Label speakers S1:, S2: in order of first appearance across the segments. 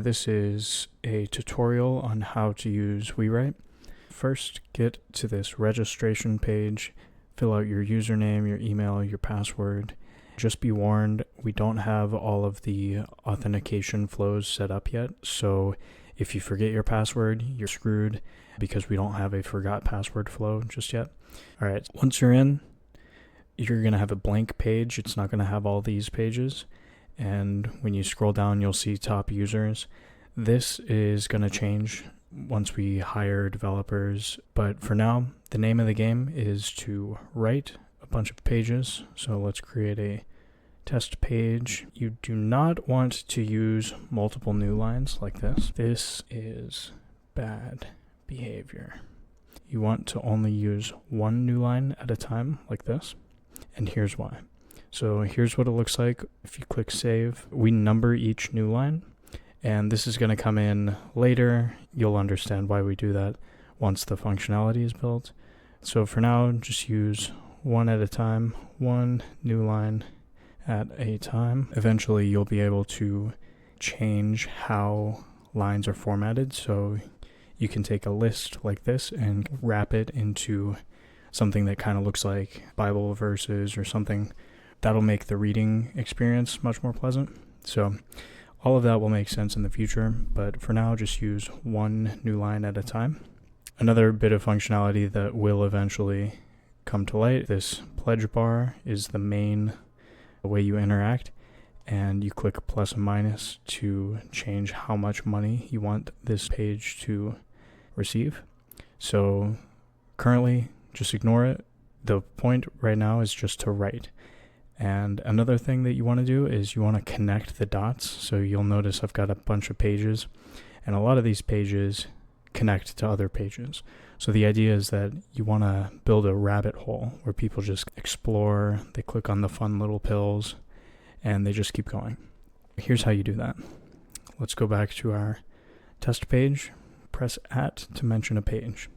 S1: This is a tutorial on how to use WeWrite. First, get to this registration page, fill out your username, your email, your password. Just be warned, we don't have all of the authentication flows set up yet, so if you forget your password, you're screwed because we don't have a forgot password flow just yet. Alright, once you're in, you're going to have a blank page. It's not going to have all these pages. And when you scroll down, you'll see top users. This is going to change once we hire developers. But for now, the name of the game is to write a bunch of pages. So let's create a test page. You do not want to use multiple new lines like this. This is bad behavior. You want to only use one new line at a time like this. And here's why. So here's what it looks like. If you click save, we number each new line, and this is going to come in later. You'll understand why we do that once the functionality is built. So for now, just use one at a time, one new line at a time. Eventually, you'll be able to change how lines are formatted. So you can take a list like this and wrap it into something that kind of looks like Bible verses or something. That'll make the reading experience much more pleasant. So all of that will make sense in the future, but for now, just use one new line at a time. Another bit of functionality that will eventually come to light, this pledge bar is the main way you interact, and you click plus and minus to change how much money you want this page to receive. So currently, just ignore it. The point right now is just to write. And another thing that you want to do is you want to connect the dots. So you'll notice I've got a bunch of pages, and a lot of these pages connect to other pages. So the idea is that you want to build a rabbit hole where people just explore, they click on the fun little pills, and they just keep going. Here's how you do that. Let's go back to our test page, press @ to mention a page.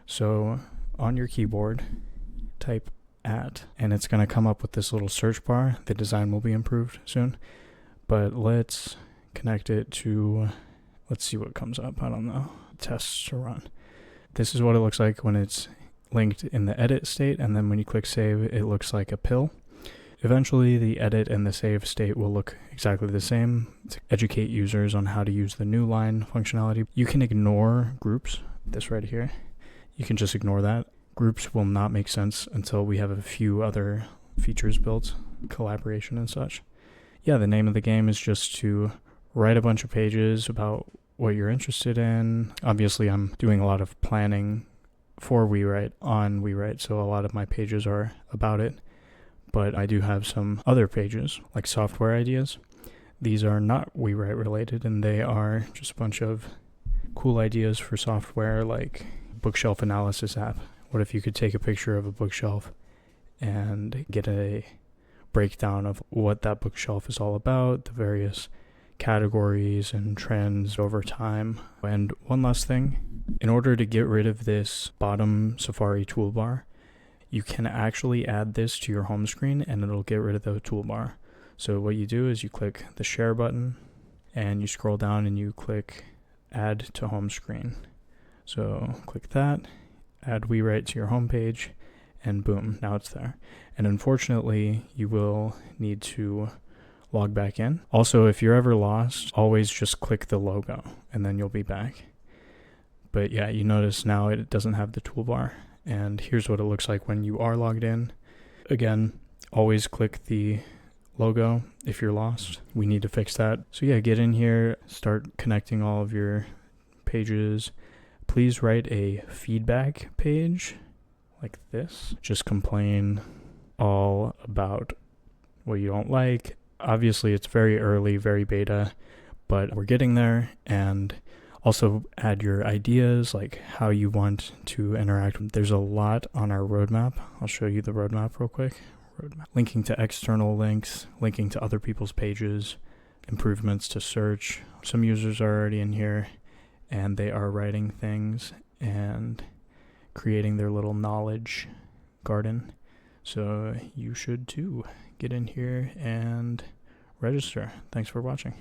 S1: So on your keyboard, type @ and it's going to come up with this little search bar. The design will be improved soon, but let's connect it to, let's see what comes up. I don't know. Tests to run. This is what it looks like when it's linked in the edit state, and then when you click save, it looks like a pill. Eventually, the edit and the save state will look exactly the same to educate users on how to use the new line functionality. You can ignore groups, this right here. You can just ignore that. Groups will not make sense until we have a few other features built, collaboration and such. Yeah, the name of the game is just to write a bunch of pages about what you're interested in. Obviously, I'm doing a lot of planning for WeWrite on WeWrite, so a lot of my pages are about it. But I do have some other pages, like software ideas. These are not WeWrite related, and they are just a bunch of cool ideas for software, like bookshelf analysis app. What if you could take a picture of a bookshelf and get a breakdown of what that bookshelf is all about, the various categories and trends over time. And one last thing, in order to get rid of this bottom Safari toolbar, you can actually add this to your home screen and it'll get rid of the toolbar. So what you do is you click the share button and you scroll down and you click add to home screen. So click that, add WeWrite to your home page, and boom, now it's there. And unfortunately, you will need to log back in. Also, if you're ever lost, always just click the logo and then you'll be back. But yeah, you notice now it doesn't have the toolbar. And here's what it looks like when you are logged in. Again, always click the logo if you're lost. We need to fix that. So yeah, get in here, start connecting all of your pages. Please write a feedback page like this. Just complain all about what you don't like. Obviously, it's very early, very beta, but we're getting there. And also add your ideas, like how you want to interact. There's a lot on our roadmap. I'll show you the roadmap real quick. Linking to external links, linking to other people's pages, improvements to search. Some users are already in here, and they are writing things and creating their little knowledge garden. So you should too get in here and register. Thanks for watching.